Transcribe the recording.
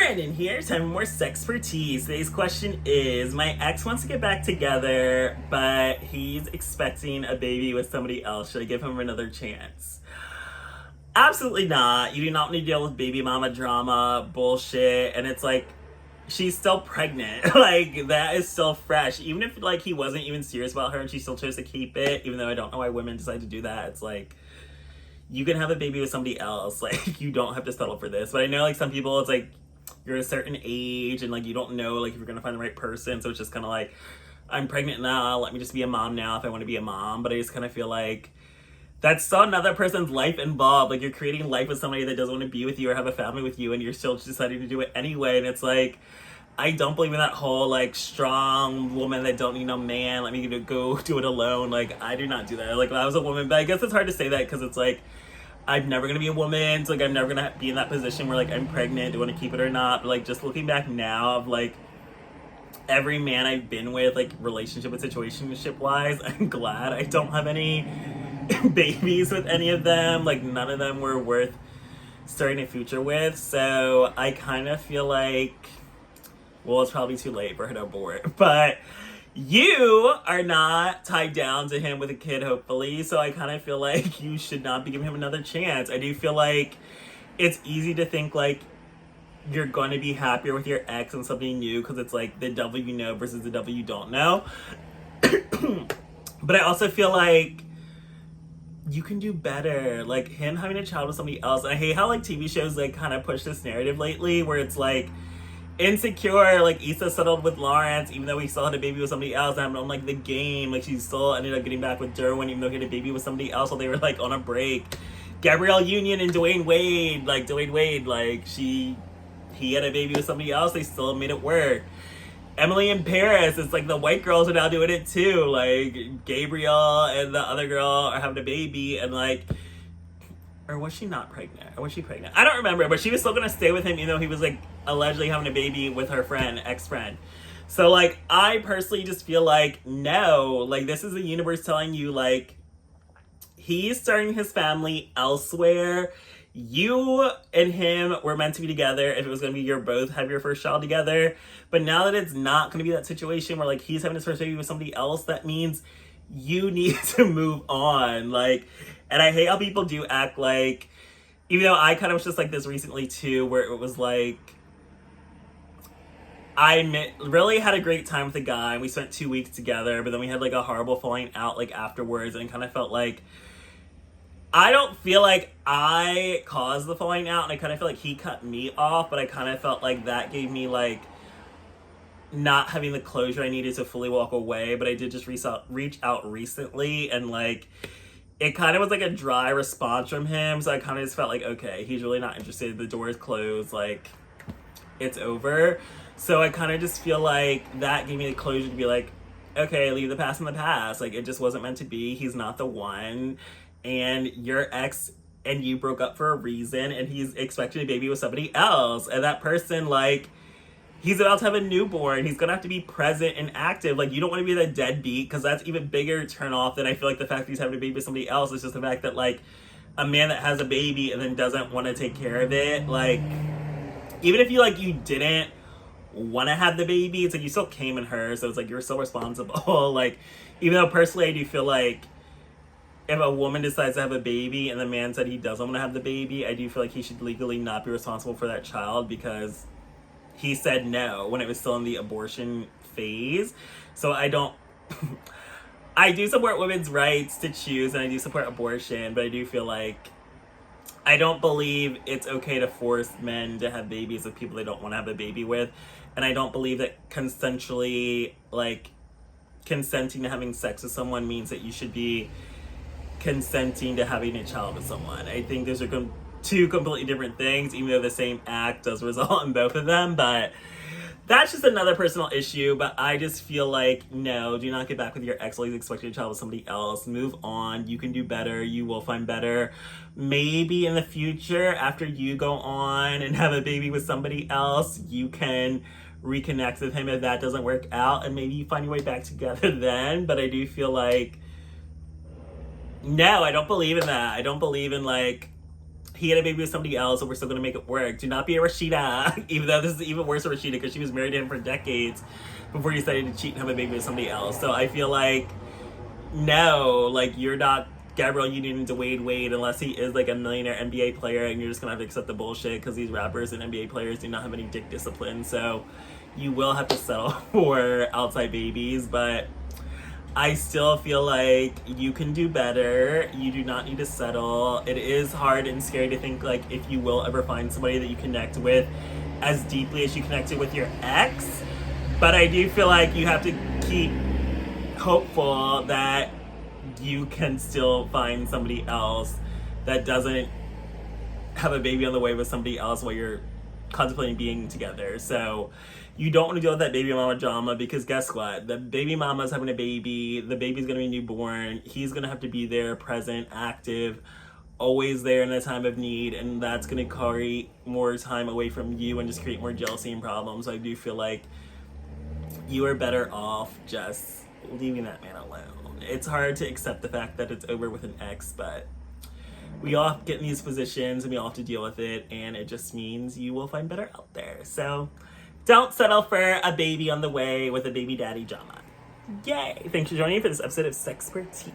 Brandon here. Time for more SexxxPerTease. Today's question is, my ex wants to get back together, but he's expecting a baby with somebody else. Should I give him another chance? Absolutely not. You do not need to deal with baby mama drama, bullshit, and it's like, she's still pregnant. Like, that is still fresh. Even if, like, he wasn't even serious about her and she still chose to keep it, even though I don't know why women decide to do that, it's like, you can have a baby with somebody else. Like, you don't have to settle for this. But I know, like, some people, it's like, you're a certain age and, like, you don't know, like, if you're gonna find the right person. So it's just kind of like, I'm pregnant now, let me just be a mom now if I want to be a mom. But I just kind of feel like that's still another person's life involved. Like, you're creating life with somebody that doesn't want to be with you or have a family with you, and you're still deciding to do it anyway. And it's like, I don't believe in that whole, like, strong woman that don't need no man, let me go do it alone. Like, I do not do that. Like, when I was a woman, but I guess it's hard to say that because it's like, I'm never gonna be a woman, so, like, I'm never gonna be in that position where, like, I'm pregnant, do I want to keep it or not. But, like, just looking back now of, like, every man I've been with, like, relationship and situationship wise, I'm glad I don't have any babies with any of them. Like, none of them were worth starting a future with. So I kind of feel like, well, it's probably too late for her to abort, but you are not tied down to him with a kid, hopefully. So I kind of feel like you should not be giving him another chance. I do feel like it's easy to think like you're going to be happier with your ex and something new because it's like the devil you know versus the devil you don't know. But I also feel like you can do better. Like, him having a child with somebody else. And I hate how, like, TV shows, like, kind of push this narrative lately where it's like, Insecure, like, Issa settled with Lawrence even though he still had a baby with somebody else. And on, like, The Game, like, she still ended up getting back with Derwin even though he had a baby with somebody else while they were, like, on a break. Gabrielle Union and Dwayne Wade, like, he had a baby with somebody else, they still made it work. Emily in Paris, it's like the white girls are now doing it too. Like, Gabrielle and the other girl are having a baby, and, like, or was she not pregnant? Or was she pregnant? I don't remember, but she was still gonna stay with him even though he was, like, allegedly having a baby with her friend, ex-friend. So, like, I personally just feel like, no, like, this is the universe telling you, like, he's starting his family elsewhere. You and him were meant to be together if it was going to be you both have your first child together. But now that it's not going to be that situation where, like, he's having his first baby with somebody else, that means you need to move on. Like, and I hate how people do act like, even though I kind of was just like this recently too, where it was like, really had a great time with a guy and we spent 2 weeks together, but then we had, like, a horrible falling out, like, afterwards, and it kind of felt like, I don't feel like I caused the falling out, and I kind of feel like he cut me off, but I kind of felt like that gave me, like, not having the closure I needed to fully walk away. But I did just reach out recently, and, like, it kind of was like a dry response from him, so I kind of just felt like, okay, he's really not interested, the door is closed, like, it's over. So I kind of just feel like that gave me the closure to be like, okay, leave the past in the past, like, it just wasn't meant to be, he's not the one. And your ex and you broke up for a reason, and he's expecting a baby with somebody else. And that person, like, he's about to have a newborn. He's going to have to be present and active. Like, you don't want to be the deadbeat, because that's even bigger turn off than I feel like the fact that he's having a baby with somebody else. It's just the fact that, like, a man that has a baby and then doesn't want to take care of it, like, even if you, like, you didn't want to have the baby, it's like you still came in her, so it's like you're so responsible. Like, even though personally I do feel like if a woman decides to have a baby and the man said he doesn't want to have the baby, I do feel like he should legally not be responsible for that child because he said no when it was still in the abortion phase. So I don't... I do support women's rights to choose, and I do support abortion, but I do feel like I don't believe it's okay to force men to have babies with people they don't want to have a baby with. And I don't believe that consenting to having sex with someone means that you should be consenting to having a child with someone. I think those are two completely different things, even though the same act does result in both of them. But that's just another personal issue. But I just feel like, no, do not get back with your ex while he's expecting a child with somebody else. Move on. You can do better. You will find better. Maybe in the future, after you go on and have a baby with somebody else, you can reconnect with him if that doesn't work out, and maybe you find your way back together then. But I do feel like, no, I don't believe in that. I don't believe in, like, he had a baby with somebody else, so we're still gonna make it work. Do not be a Rashida, even though this is even worse for Rashida because she was married to him for decades before he decided to cheat and have a baby with somebody else. So I feel like, no, like, you're not Gabrielle Union and Dwayne Wade unless he is like a millionaire NBA player, and you're just gonna have to accept the bullshit because these rappers and NBA players do not have any dick discipline. So you will have to settle for outside babies, but I still feel like you can do better. You do not need to settle. It is hard and scary to think like if you will ever find somebody that you connect with as deeply as you connected with your ex. But I do feel like you have to keep hopeful that you can still find somebody else that doesn't have a baby on the way with somebody else while you're contemplating being together. So you don't want to deal with that baby mama drama because guess what? The baby mama's having a baby. The baby's going to be newborn. He's going to have to be there, present, active, always there in a time of need. And that's going to carry more time away from you and just create more jealousy and problems. I do feel like you are better off just leaving that man alone. It's hard to accept the fact that it's over with an ex, but we all get in these positions and we all have to deal with it, and it just means you will find better out there. So don't settle for a baby on the way with a baby daddy drama. Yay! Thanks for joining me for this episode of SexxxPerTease.